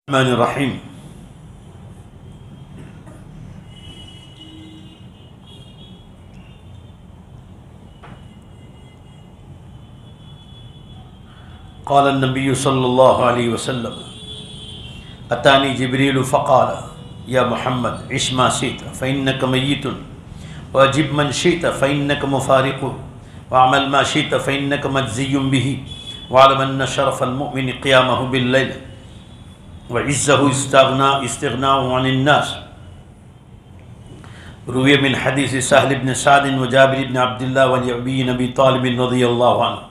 الرحمن الرحیم قال النبی صلی اللہ علیہ وسلم اتانی جبریل فقال یا محمد عش ما شئت فإنک میت واجب من شئت فإنک مفارق واعمل ما شئت فإنک مجزی به واعلم ان شرف المؤمن قیامه باللیل وعزه استغناء عن الناس روی من حدیث سہل بن سعد وجابر بن عبداللہ وعلی بن ابی طالب رضی اللہ عنہ۔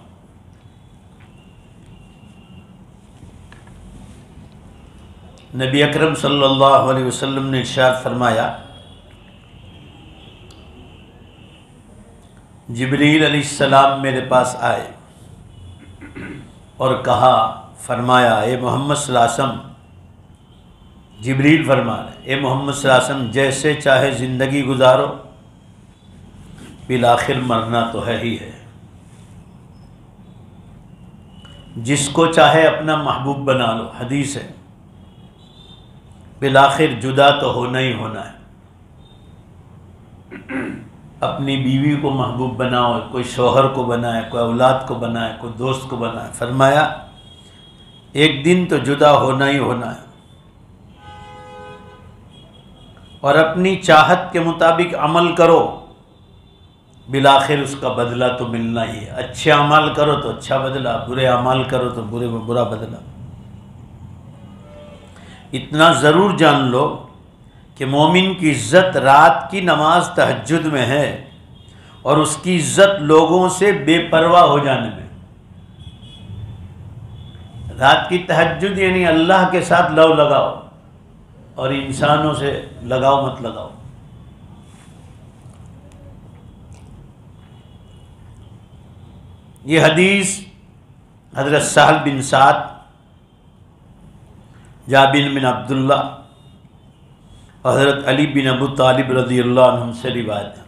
نبی اکرم صلی اللہ علیہ وسلم نے ارشاد فرمایا، جبریل علیہ السلام میرے پاس آئے اور کہا، فرمایا اے محمد صلی اللہ علیہ وسلم، جبریل فرما رہے اے محمد صلی اللہ علیہ وسلم جیسے چاہے زندگی گزارو، بالآخر مرنا تو ہے ہی ہے۔ جس کو چاہے اپنا محبوب بنا لو، حدیث ہے، بالآخر جدا تو ہونا ہی ہونا ہے۔ اپنی بیوی کو محبوب بناؤ، کوئی شوہر کو بنائے، کوئی اولاد کو بنائے، کوئی دوست کو بنائے، فرمایا ایک دن تو جدا ہونا ہی ہونا ہے، اور اپنی چاہت کے مطابق عمل کرو، بالآخر اس کا بدلہ تو ملنا ہی ہے۔ اچھے اعمال کرو تو اچھا بدلہ، برے اعمال کرو تو برا بدلہ۔ اتنا ضرور جان لو کہ مومن کی عزت رات کی نماز تہجد میں ہے، اور اس کی عزت لوگوں سے بے پرواہ ہو جانے میں۔ رات کی تہجد یعنی اللہ کے ساتھ لو لگاؤ، اور انسانوں سے لگاؤ مت لگاؤ۔ یہ حدیث حضرت سہل بن سعد، جابر بن عبداللہ اور حضرت علی بن ابو طالب رضی اللہ عنہم سے روایت ہے۔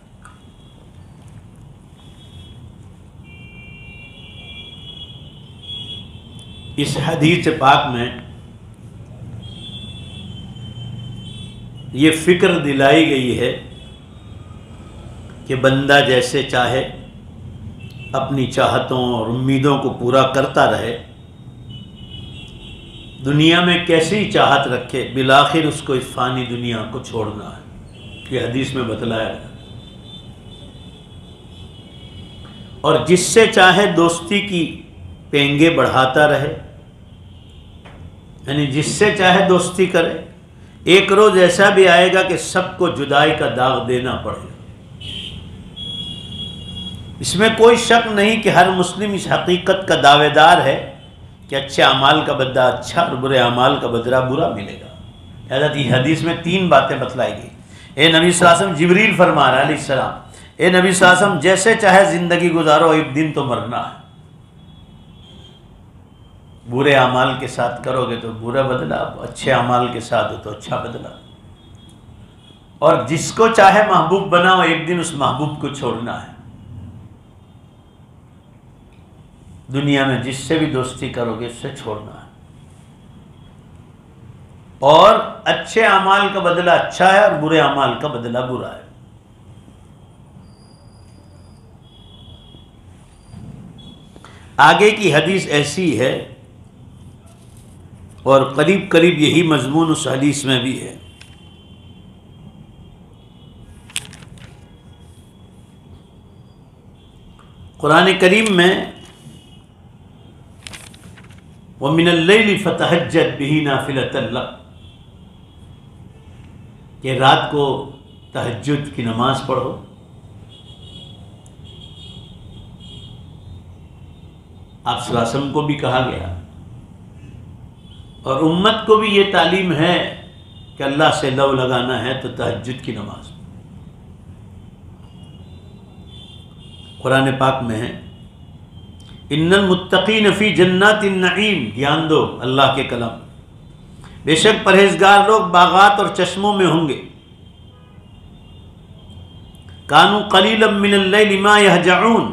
اس حدیث پاک میں یہ فکر دلائی گئی ہے کہ بندہ جیسے چاہے اپنی چاہتوں اور امیدوں کو پورا کرتا رہے، دنیا میں کیسی چاہت رکھے، بالآخر اس کو اس فانی دنیا کو چھوڑنا ہے، یہ حدیث میں بتلایا گیا۔ اور جس سے چاہے دوستی کی پینگے بڑھاتا رہے، یعنی جس سے چاہے دوستی کرے، ایک روز ایسا بھی آئے گا کہ سب کو جدائی کا داغ دینا پڑے گا۔ اس میں کوئی شک نہیں کہ ہر مسلم اس حقیقت کا دعوے دار ہے کہ اچھے اعمال کا بدلہ اچھا اور برے اعمال کا بدلہ برا ملے گا۔ حضرت یہ حدیث میں تین باتیں بتلائی گئی۔ اے نبی صلی اللہ علیہ وسلم، جبریل فرما رہا علیہ السلام، اے نبی صلی اللہ علیہ وسلم جیسے چاہے زندگی گزارو، ایک دن تو مرنا ہے۔ برے اعمال کے ساتھ کرو گے تو برا بدلہ، اچھے اعمال کے ساتھ ہو تو اچھا بدلہ۔ اور جس کو چاہے محبوب بناؤ، ایک دن اس محبوب کو چھوڑنا ہے۔ دنیا میں جس سے بھی دوستی کرو گے اس سے چھوڑنا ہے، اور اچھے اعمال کا بدلہ اچھا ہے اور برے اعمال کا بدلہ برا ہے۔ آگے کی حدیث ایسی ہے، اور قریب قریب یہی مضمون اس حدیث میں بھی ہے۔ قرآن کریم میں وَمِنَ اللَّيْلِ فَتَهَجَّدْ بِهِ نَافِلَةً لَكَ، کہ رات کو تہجد کی نماز پڑھو۔ آپ صلی اللہ علیہ وسلم کو بھی کہا گیا، اور امت کو بھی یہ تعلیم ہے کہ اللہ سے لو لگانا ہے تو تہجد کی نماز۔ قرآن پاک میں ہے، ان المتقین فی جنات النعیم، دھیان دو اللہ کے کلام، بے شک پرہیزگار لوگ باغات اور چشموں میں ہوں گے۔ کانوا قلیلا من اللیل ما یہجعون،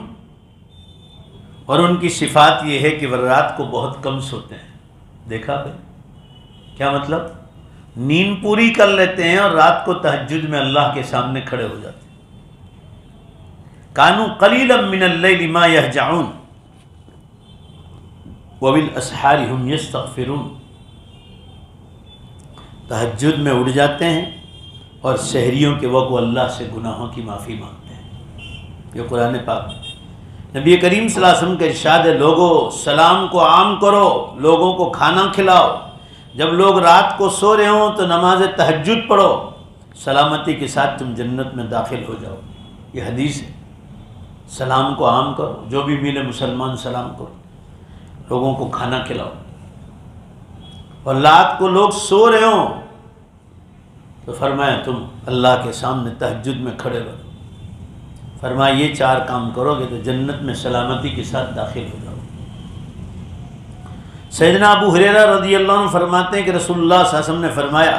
اور ان کی صفات یہ ہے کہ وہ رات کو بہت کم سوتے ہیں۔ دیکھا بھائی کیا مطلب؟ نیند پوری کر لیتے ہیں اور رات کو تہجد میں اللہ کے سامنے کھڑے ہو جاتے ہیں۔ کانوا قلیلا من اللیل ما یہجعون وبالاسحار هم یستغفرون، تہجد میں اٹھ جاتے ہیں اور سحریوں کے وقت وہ اللہ سے گناہوں کی معافی مانگتے ہیں۔ یہ قرآن پاک نبی کریم صلی اللہ علیہ وسلم کا ارشاد ہے، لوگوں سلام کو عام کرو، لوگوں کو کھانا کھلاؤ، جب لوگ رات کو سو رہے ہوں تو نماز تہجد پڑھو، سلامتی کے ساتھ تم جنت میں داخل ہو جاؤ۔ یہ حدیث ہے۔ سلام کو عام کرو، جو بھی ملے مسلمان سلام کرو، لوگوں کو کھانا کھلاؤ، اور رات کو لوگ سو رہے ہوں تو فرمایا تم اللہ کے سامنے تہجد میں کھڑے رہو، فرمایا یہ 4 کام کرو گے تو جنت میں سلامتی کے ساتھ داخل ہو جاؤ۔ سیدنا ابو ہریرہ رضی اللہ عنہ فرماتے ہیں کہ رسول اللہ صلی اللہ علیہ وسلم نے فرمایا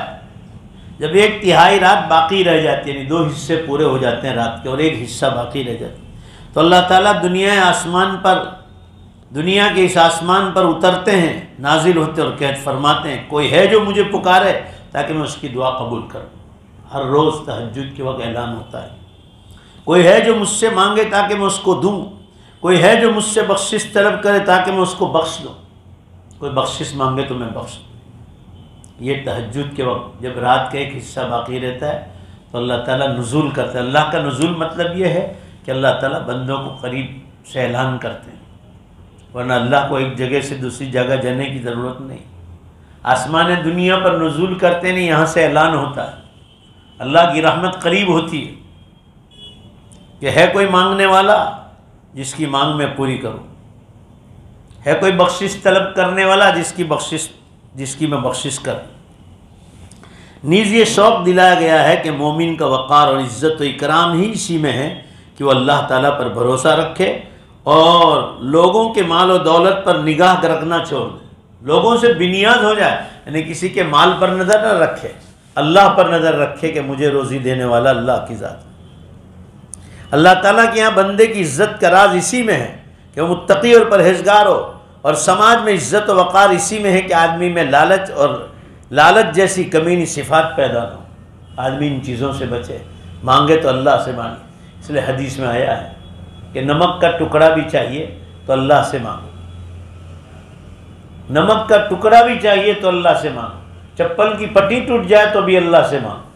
جب 1/3 رات باقی رہ جاتی ہے، یعنی 2 حصے پورے ہو جاتے ہیں رات کے اور 1 حصہ باقی رہ جاتا ہے، تو اللہ تعالیٰ دنیا کے اس آسمان پر اترتے ہیں، نازل ہوتے اور کہتے فرماتے ہیں کوئی ہے جو مجھے پکارے تاکہ میں اس کی دعا قبول کروں۔ ہر روز تہجد کے وقت اعلان ہوتا ہے، کوئی ہے جو مجھ سے مانگے تاکہ میں اس کو دوں، کوئی ہے جو مجھ سے بخشش طلب کرے تاکہ میں اس کو بخش دوں، کوئی بخشش مانگے تو میں بخش دوں۔ یہ تہجد کے وقت جب رات کا 1 حصہ باقی رہتا ہے تو اللہ تعالیٰ نزول کرتا ہے۔ اللہ کا نزول مطلب یہ ہے کہ اللہ تعالیٰ بندوں کو قریب سے اعلان کرتے ہیں، ورنہ اللہ کو ایک جگہ سے دوسری جگہ جانے کی ضرورت نہیں۔ آسمان دنیا پر نزول کرتے نہیں، یہاں سے اعلان ہوتا ہے، اللہ کی رحمت قریب ہوتی ہے کہ ہے کوئی مانگنے والا جس کی مانگ میں پوری کروں، ہے کوئی بخشش طلب کرنے والا جس کی میں بخشش کروں۔ نیز یہ شوق دلایا گیا ہے کہ مومن کا وقار اور عزت و اکرام ہی اسی میں ہے کہ وہ اللہ تعالیٰ پر بھروسہ رکھے اور لوگوں کے مال و دولت پر نگاہ رکھنا چھوڑ دے، لوگوں سے بنیاد ہو جائے، یعنی کسی کے مال پر نظر نہ رکھے، اللہ پر نظر رکھے کہ مجھے روزی دینے والا اللہ کی ذات ہے۔ اللہ تعالیٰ کے یہاں بندے کی عزت کا راز اسی میں ہے کہ وہ متقی اور پرہیزگار ہو، اور سماج میں عزت و وقار اسی میں ہے کہ آدمی میں لالچ جیسی کمینی صفات پیدا ہو، آدمی ان چیزوں سے بچے، مانگے تو اللہ سے مانگے۔ اس لیے حدیث میں آیا ہے کہ نمک کا ٹکڑا بھی چاہیے تو اللہ سے مانگو، نمک کا ٹکڑا بھی چاہیے تو اللہ سے مانگو، چپل کی پٹی ٹوٹ جائے تو بھی اللہ سے مانگو۔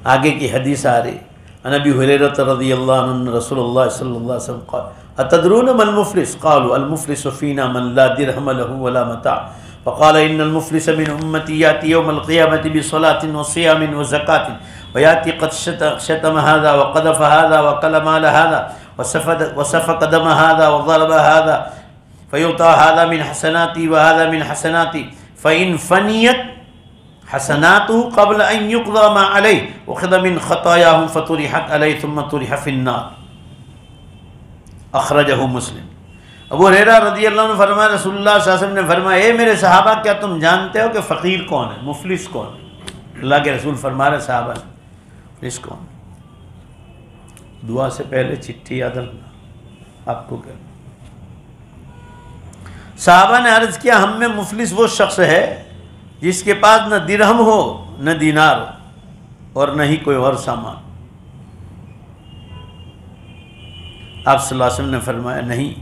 آگے کی حدیث آ رہی، عن ابی ہریرہ رضی اللہ عنہ رسول اللہ صلی اللہ علیہ وسلم قال اتدرون ما المفلس قالوا المفلس فينا من لا درهم له ولا متاع فقال ان المفلس من امتي ياتي يوم القيامه بصلاه وصيام وزكاه وياتي قد شتم هذا وقذف هذا وكل مال هذا وسفك دم هذا وضرب هذا فيعطى هذا من حسناتي وهذا من حسناتي فإن فنيت حسناته قبل أن يقضى ما عليه وخذ من خطاياهم فطرحت عليه ثم طرح في النار۔ اخرجہ مسلم۔ ابو ہریرہ رضی اللہ عنہ فرمایا رسول اللہ صلی اللہ علیہ وسلم نے فرمایا اے میرے صحابہ کیا تم جانتے ہو کہ فقیر کون ہے، مفلس کون ہے؟ اللہ کے رسول فرما رہے صحابہ مفلس کون ہے؟ دعا سے پہلے چٹھی یاد رکھنا آپ کو کیا۔ صحابہ نے عرض کیا ہم میں مفلس وہ شخص ہے جس کے پاس نہ درہم ہو نہ دینار ہو اور نہ ہی کوئی اور سامان۔ آپ صلی اللہ علیہ وسلم نے فرمایا نہیں،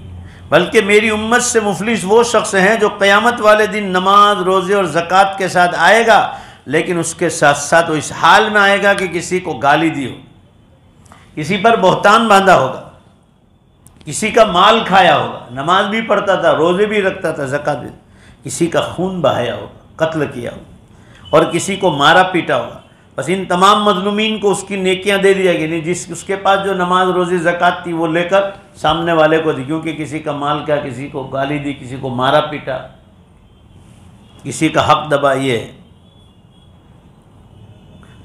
بلکہ میری امت سے مفلس وہ شخص ہیں جو قیامت والے دن نماز روزے اور زکوٰۃ کے ساتھ آئے گا، لیکن اس کے ساتھ ساتھ وہ اس حال میں آئے گا کہ کسی کو گالی دی ہو، کسی پر بہتان باندھا ہوگا، کسی کا مال کھایا ہوگا، نماز بھی پڑھتا تھا، روزے بھی رکھتا تھا، زکوٰۃ بھی، کسی کا خون بہایا ہوگا، قتل کیا ہوگا، اور کسی کو مارا پیٹا ہوگا۔ بس ان تمام مظلومین کو اس کی نیکیاں دے دیا گئی، نہیں جس اس کے پاس جو نماز روزی زکوٰۃ تھی وہ لے کر سامنے والے کو دی، کیونکہ کسی کا مال کیا، کسی کو گالی دی، کسی کو مارا پیٹا، کسی کا حق دبا، یہ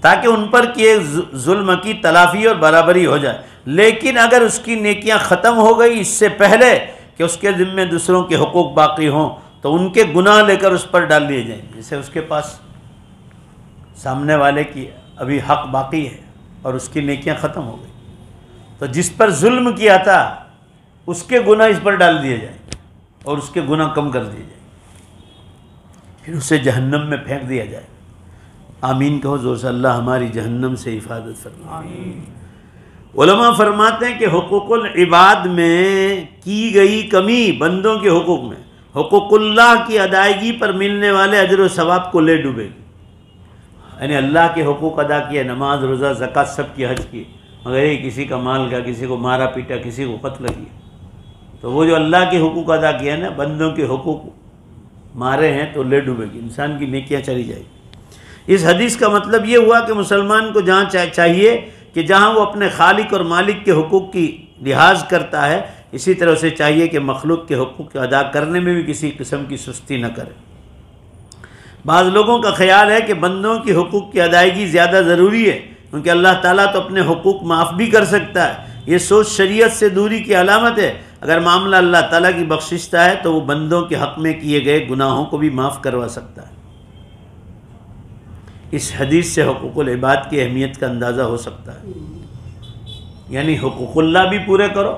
تاکہ ان پر کیے ظلم کی تلافی اور برابری ہو جائے۔ لیکن اگر اس کی نیکیاں ختم ہو گئی اس سے پہلے کہ اس کے ذمے دوسروں کے حقوق باقی ہوں تو ان کے گناہ لے کر اس پر ڈال دیے جائیں، جسے اس کے پاس سامنے والے کی ابھی حق باقی ہے اور اس کی نیکیاں ختم ہو گئی، تو جس پر ظلم کیا تھا اس کے گناہ اس پر ڈال دیے جائیں اور اس کے گناہ کم کر دیے جائیں۔ پھر اسے جہنم میں پھینک دیا جائے. آمین کہو زور سے. اللہ ہماری جہنم سے حفاظت فرمائے. علماء فرماتے ہیں کہ حقوق العباد میں کی گئی کمی بندوں کے حقوق میں حقوق اللہ کی ادائیگی پر ملنے والے اجر و ثواب کو لے ڈوبے گی. یعنی اللہ کے حقوق ادا کیے، نماز، روزہ، زکوٰۃ سب کی، حج کی، مگر یہ کسی کا مال کا، کسی کو مارا پیٹا، کسی کو قتل کیا، تو وہ جو اللہ کے حقوق ادا کیا نا، بندوں کے حقوق مارے ہیں تو لے ڈوبے گی، انسان کی نیکیاں چلی جائے گی. اس حدیث کا مطلب یہ ہوا کہ مسلمان کو جہاں چاہیے کہ جہاں وہ اپنے خالق اور مالک کے حقوق کی لحاظ کرتا ہے، اسی طرح اسے چاہیے کہ مخلوق کے حقوق ادا کرنے میں بھی کسی قسم کی سستی نہ کرے. بعض لوگوں کا خیال ہے کہ بندوں کے حقوق کی ادائیگی زیادہ ضروری ہے کیونکہ اللہ تعالیٰ تو اپنے حقوق معاف بھی کر سکتا ہے. یہ سوچ شریعت سے دوری کی علامت ہے. اگر معاملہ اللہ تعالیٰ کی بخشش کا ہے تو وہ بندوں کے حق میں کیے گئے گناہوں کو بھی معاف کروا سکتا ہے. اس حدیث سے حقوق العباد کی اہمیت کا اندازہ ہو سکتا ہے. یعنی حقوق اللہ بھی پورے کرو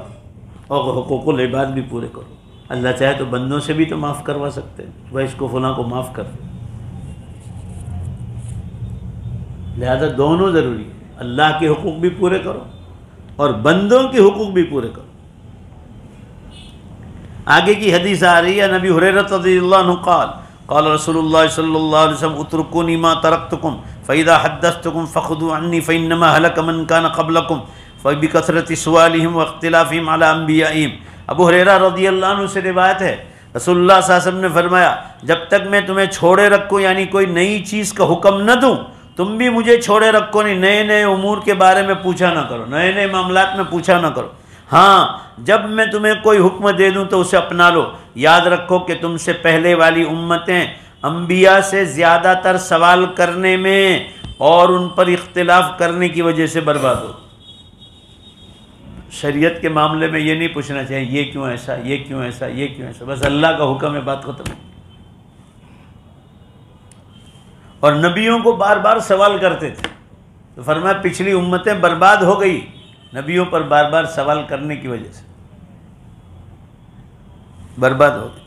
اور حقوق العباد بھی پورے کرو. اللہ چاہے تو بندوں سے بھی تو معاف کروا سکتے ہیں، وہ اس کو فلاں کو معاف کر دے. لہذا دونوں ضروری ہے. اللہ کے حقوق بھی پورے کرو اور بندوں کے حقوق بھی پورے کرو. آگے کی حدیث آ رہی ہے، نبی ہریرہ رضی اللہ عنہ قال قال رسول اللہ صلی اللہ علیہ وسلم اترکونی ما ترکتکم فاذا حدثتکم فخذوا عنی فانما هلك من كان قبلکم فبکثرت سؤالهم واختلافهم على انبیائهم. ابو ہریرہ رضی اللہ عنہ سے روایت ہے، رسول اللہ صلی اللہ علیہ وسلم نے فرمایا جب تک میں تمہیں چھوڑے رکھوں، یعنی کوئی نئی چیز کا حکم نہ دوں، تم بھی مجھے چھوڑے رکھو نہیں. نئے نئے امور کے بارے میں پوچھا نہ کرو، نئے نئے معاملات میں پوچھا نہ کرو. ہاں جب میں تمہیں کوئی حکم دے دوں تو اسے اپنا لو. یاد رکھو کہ تم سے پہلے والی امتیں انبیاء سے زیادہ تر سوال کرنے میں اور ان پر اختلاف کرنے کی وجہ سے برباد ہو. شریعت کے معاملے میں یہ نہیں پوچھنا چاہیے یہ کیوں ایسا، یہ کیوں ایسا، یہ کیوں ایسا. بس اللہ کا حکم ہے، بات ختم. اور نبیوں کو بار بار سوال کرتے تھے تو فرمایا پچھلی امتیں برباد ہو گئی نبیوں پر بار بار سوال کرنے کی وجہ سے برباد ہو گئی.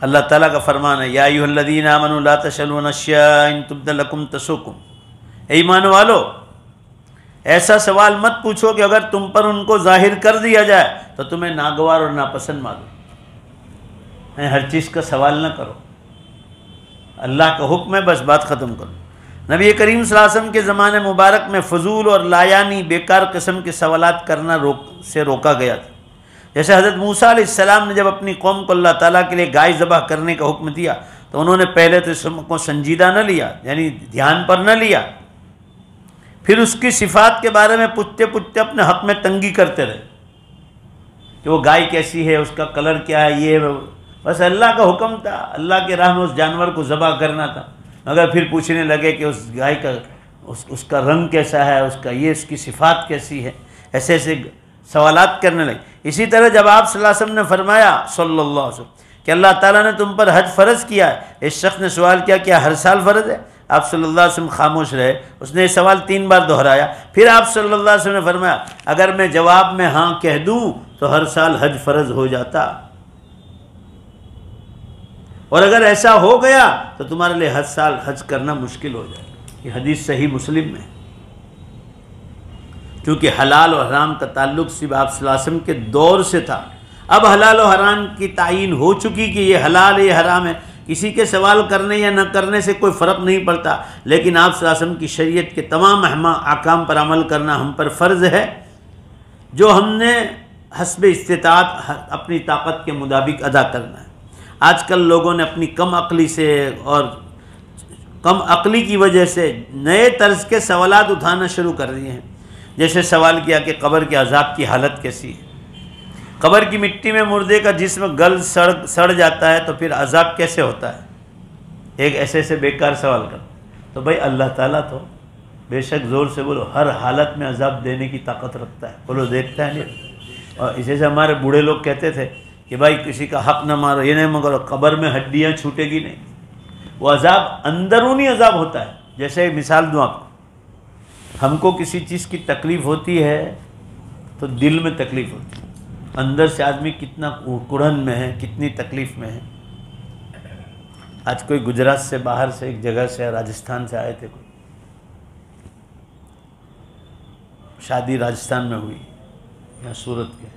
اللہ تعالیٰ کا فرمان ہے یا ایھا الذین آمنوا لا تسألوا عن اشیاء ان تبد لکم تسؤکم. اے ایمان والو ایسا سوال مت پوچھو کہ اگر تم پر ان کو ظاہر کر دیا جائے تو تمہیں ناگوار اور ناپسند معلوم. ہر چیز کا سوال نہ کرو، اللہ کا حکم ہے، بس بات ختم کرو. نبی کریم صلی اللہ علیہ وسلم کے زمانے مبارک میں فضول اور لایانی بیکار قسم کے سوالات کرنا سے روکا گیا تھا. جیسے حضرت موسیٰ علیہ السلام نے جب اپنی قوم کو اللہ تعالیٰ کے لیے گائے ذبح کرنے کا حکم دیا تو انہوں نے پہلے تو اس کو سنجیدہ نہ لیا، یعنی دھیان پر نہ لیا. پھر اس کی صفات کے بارے میں پوچھتے پوچھتے اپنے حق میں تنگی کرتے رہے کہ وہ گائے کیسی ہے، اس کا کلر کیا ہے. یہ بس اللہ کا حکم تھا، اللہ کے راہ میں اس جانور کو ذبح کرنا تھا، مگر پھر پوچھنے لگے کہ اس گائے کا اس کا رنگ کیسا ہے، اس کا یہ اس کی صفات کیسی ہے. ایسے ایسے سوالات کرنے لگے. اسی طرح جب آپ صلی اللہ علیہ وسلم نے فرمایا صلی اللہ علیہ وسلم کہ اللہ تعالیٰ نے تم پر حج فرض کیا ہے، اس شخص نے سوال کیا کیا ہر سال فرض ہے؟ آپ صلی اللہ علیہ وسلم خاموش رہے. اس نے یہ سوال 3 بار دہرایا. پھر آپ صلی اللہ علیہ وسلم نے فرمایا اگر میں جواب میں ہاں کہہ دوں تو ہر سال حج فرض ہو جاتا، اور اگر ایسا ہو گیا تو تمہارے لیے ہر سال حج کرنا مشکل ہو جائے. یہ حدیث صحیح مسلم میں، کیونکہ حلال و حرام کا تعلق صرف آپ صلی اللہ علیہ وسلم کے دور سے تھا. اب حلال و حرام کی تعین ہو چکی کہ یہ حلال ہے یہ حرام ہے. کسی کے سوال کرنے یا نہ کرنے سے کوئی فرق نہیں پڑتا، لیکن آپ صلی اللہ علیہ وسلم کی شریعت کے تمام احکام پر عمل کرنا ہم پر فرض ہے، جو ہم نے حسب استطاعت اپنی طاقت کے مطابق ادا کرنا ہے. آج کل لوگوں نے اپنی کم عقلی سے اور کم عقلی کی وجہ سے نئے طرز کے سوالات اٹھانا شروع کر دیے ہیں. جیسے سوال کیا کہ قبر کے عذاب کی حالت کیسی ہے، قبر کی مٹی میں مردے کا جسم گل سڑ جاتا ہے تو پھر عذاب کیسے ہوتا ہے. ایک ایسے ایسے بیکار سوال کر. تو بھائی اللہ تعالیٰ تو بے شک زور سے بولو ہر حالت میں عذاب دینے کی طاقت رکھتا ہے. بولو دیکھتا ہے نہیں. اور اسی سے ہمارے بوڑھے لوگ کہتے تھے کہ بھائی کسی کا حق نہ مارو، یہ نہیں مگرو، قبر میں ہڈیاں چھوٹے گی نہیں. وہ عذاب اندرونی عذاب ہوتا ہے. جیسے مثال دوں آپ کو، ہم کو کسی چیز کی تکلیف ہوتی ہے تو دل میں تکلیف ہوتی ہے، اندر سے آدمی کتنا کڑھن میں ہے، کتنی تکلیف میں ہے. آج کوئی گجرات سے باہر سے ایک جگہ سے راجستھان سے آئے تھے، کوئی شادی راجستھان میں ہوئی یا سورت کے،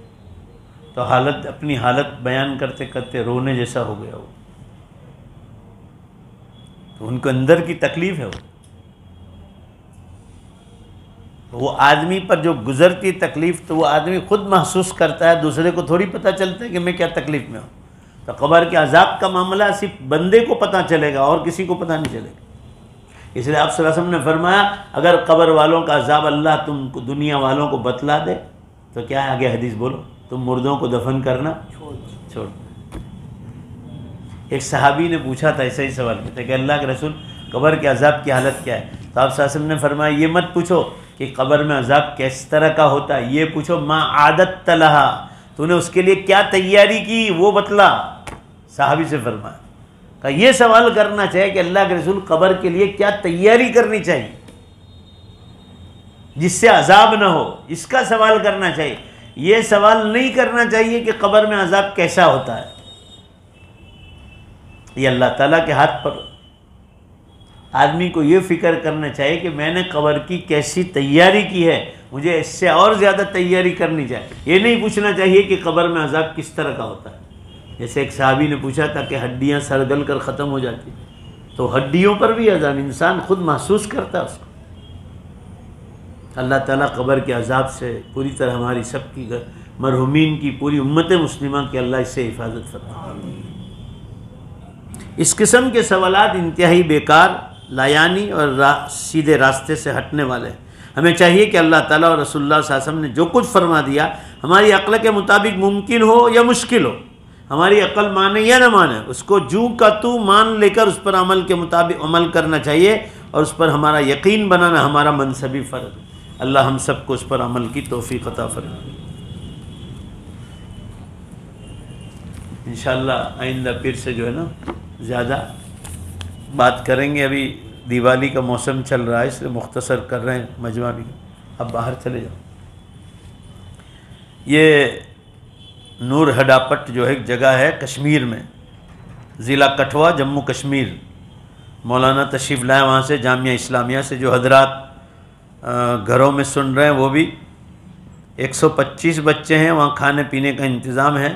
تو اپنی حالت بیان کرتے کرتے رونے جیسا ہو گیا وہ، تو ان کو اندر کی تکلیف ہے وہ آدمی پر جو گزرتی تکلیف تو وہ آدمی خود محسوس کرتا ہے، دوسرے کو تھوڑی پتہ چلتا ہے کہ میں کیا تکلیف میں ہوں۔ تو قبر کے عذاب کا معاملہ صرف بندے کو پتہ چلے گا اور کسی کو پتہ نہیں چلے گا۔ اس لیے آپ صلی اللہ علیہ وسلم نے فرمایا اگر قبر والوں کا عذاب اللہ تم کو دنیا والوں کو بتلا دے تو کیا ہے آگے حدیث بولو، تم مردوں کو دفن کرنا چھوڑ۔ ایک صحابی نے پوچھا تھا ایسا ہی سوال کیا تھا کہ اللہ کے رسول قبر کے عذاب کی حالت کیا ہے؟ تو آپ صلی اللہ علیہ وسلم نے فرمایا یہ مت پوچھو کہ قبر میں عذاب کس طرح کا ہوتا ہے، یہ پوچھو ما عادت لہا، تو نے اس کے لیے کیا تیاری کی وہ بتلا۔ صحابی سے فرمایا کہ یہ سوال کرنا چاہیے کہ اللہ کے رسول قبر کے لیے کیا تیاری کرنی چاہیے جس سے عذاب نہ ہو، اس کا سوال کرنا چاہیے۔ یہ سوال نہیں کرنا چاہیے کہ قبر میں عذاب کیسا ہوتا ہے، یہ اللہ تعالیٰ کے ہاتھ پر۔ آدمی کو یہ فکر کرنا چاہیے کہ میں نے قبر کی کیسی تیاری کی ہے، مجھے اس سے اور زیادہ تیاری کرنی چاہیے۔ یہ نہیں پوچھنا چاہیے کہ قبر میں عذاب کس طرح کا ہوتا ہے۔ جیسے ایک صحابی نے پوچھا تھا کہ ہڈیاں سڑگل کر ختم ہو جاتی، تو ہڈیوں پر بھی عذاب انسان خود محسوس کرتا ہے اس کو۔ اللہ تعالیٰ قبر کے عذاب سے پوری طرح ہماری سب کی مرحومین کی پوری امت مسلمہ کی اللہ اس سے حفاظت فرمائے۔ اس قسم کے سوالات انتہائی بیکار، لایانی اور سیدھے راستے سے ہٹنے والے ہیں۔ ہمیں چاہیے کہ اللہ تعالیٰ اور رسول اللہ صلی اللہ علیہ وسلم نے جو کچھ فرما دیا ہماری عقل کے مطابق ممکن ہو یا مشکل ہو، ہماری عقل مانے یا نہ مانے، اس کو جو کا تو مان لے کر اس پر عمل کے مطابق عمل کرنا چاہیے، اور اس پر ہمارا یقین بنانا ہمارا منصبی فرض ہے۔ اللہ ہم سب کو اس پر عمل کی توفیق عطا فرمائے۔ انشاءاللہ آئندہ پھر سے جو ہے نا زیادہ بات کریں گے۔ ابھی دیوالی کا موسم چل رہا ہے اس لیے مختصر کر رہے ہیں مجمع بھی۔ اب باہر چلے جاؤ۔ یہ نور ہڈاپٹ جو ایک جگہ ہے کشمیر میں، ضلع کٹھوا جموں کشمیر، مولانا تشریف لائے وہاں سے جامعہ اسلامیہ سے۔ جو حضرات گھروں میں سن رہے ہیں وہ بھی 125 بچے ہیں، وہاں کھانے پینے کا انتظام ہے،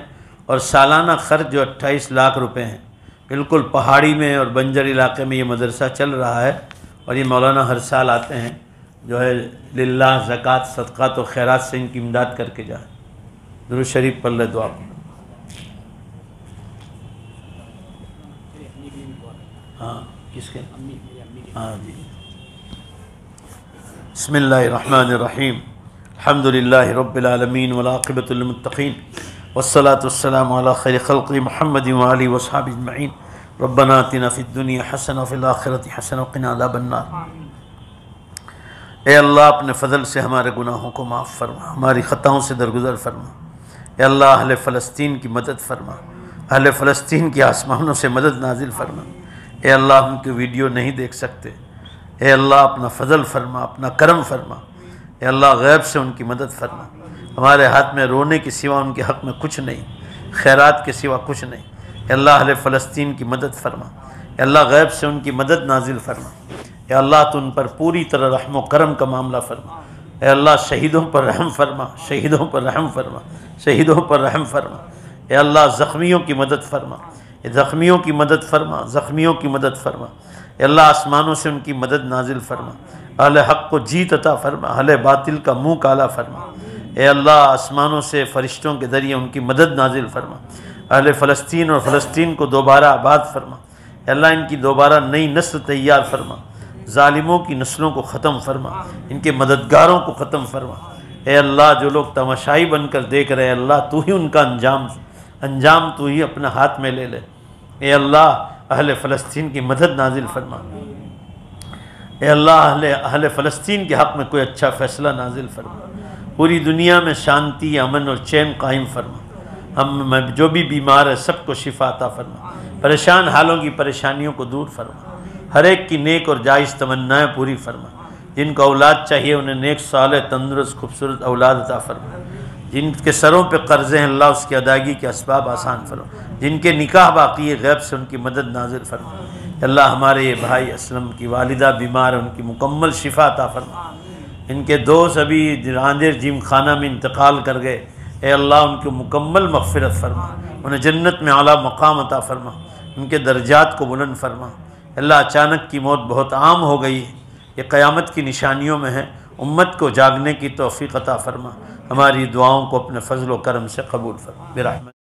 اور سالانہ خرچ جو 28 لاکھ روپے ہیں۔ بالکل پہاڑی میں اور بنجر علاقے میں یہ مدرسہ چل رہا ہے، اور یہ مولانا ہر سال آتے ہیں جو ہے للہ زکوٰۃ صدقات و خیرات سے ان کی امداد کر کے جائیں۔ درود شریف پڑھ لے دعا کو۔ ہاں کس کے؟ ہاں جی۔ بسم اللہ الرحمن الرحیم، الحمد للہ رب العالمین والعاقبۃ للمتقین والصلاة والسلام علی خیر خلق محمد وآلہ وصحبہ اجمعین۔ ربنا آتنا فی الدنیا حسنہ وفی الآخرۃ حسنہ وقنا عذاب النار۔ اے اللہ اپنے فضل سے ہمارے گناہوں کو معاف فرما، ہماری خطاؤں سے درگزر فرما۔ اے اللہ اہل فلسطین کی مدد فرما، اہل فلسطین کی آسمانوں سے مدد نازل فرما۔ اے اللہ ہم کی ویڈیو نہیں دیکھ سکتے، اے اللہ اپنا فضل فرما، اپنا کرم فرما۔ اے اللہ غیب سے ان کی مدد فرما۔ ہمارے ہاتھ میں رونے کے سوا ان کے حق میں کچھ نہیں، خیرات کے سوا کچھ نہیں۔ اے اللہ اہل فلسطین کی مدد فرما، اے اللہ غیب سے ان کی مدد نازل فرما۔ اے اللہ تو ان پر پوری طرح رحم و کرم کا معاملہ فرما۔ اے اللہ شہیدوں پر رحم فرما، شہیدوں پر رحم فرما، شہیدوں پر رحم فرما۔ اے اللہ زخمیوں کی مدد فرما، اے زخمیوں کی مدد فرما، زخمیوں کی مدد فرما۔ اے اللہ آسمانوں سے ان کی مدد نازل فرما، اہل حق کو جیت عطا فرما، اہل باطل کا منہ کالا فرما۔ اے اللہ آسمانوں سے فرشتوں کے ذریعے ان کی مدد نازل فرما، اہل فلسطین اور فلسطین کو دوبارہ آباد فرما۔ اے اللہ ان کی دوبارہ نئی نسل تیار فرما، ظالموں کی نسلوں کو ختم فرما، ان کے مددگاروں کو ختم فرما۔ اے اللہ جو لوگ تماشائی بن کر دیکھ رہے ہیں اللہ تو ہی ان کا انجام تو ہی اپنا ہاتھ میں لے لے۔ اے اللہ اہل فلسطین کی مدد نازل فرما۔ اے اللہ اہل فلسطین کے حق میں کوئی اچھا فیصلہ نازل فرما، پوری دنیا میں شانتی، امن اور چین قائم فرما۔ ہم جو بھی بیمار ہے سب کو شفا عطا فرما، پریشان حالوں کی پریشانیوں کو دور فرما، ہر ایک کی نیک اور جائز تمنائیں پوری فرما۔ جن کو اولاد چاہیے انہیں نیک صالح تندرست خوبصورت اولاد عطا فرما۔ جن کے سروں پہ قرضے ہیں اللہ اس کی ادائیگی کے اسباب آسان فرما، جن کے نکاح باقی ہے غیب سے ان کی مدد نازل فرما۔ اللہ ہمارے یہ بھائی اسلم کی والدہ بیمار ہے، ان کی مکمل شفا عطا فرما۔ ان کے دوست ابھی راندر جیم خانہ میں انتقال کر گئے، اے اللہ ان کی مکمل مغفرت فرما، انہیں جنت میں اعلیٰ مقام عطا فرما، ان کے درجات کو بلند فرما۔ اللہ اچانک کی موت بہت عام ہو گئی ہے، یہ قیامت کی نشانیوں میں ہے، امت کو جاگنے کی توفیق عطا فرما، ہماری دعاؤں کو اپنے فضل و کرم سے قبول فرما برحمت۔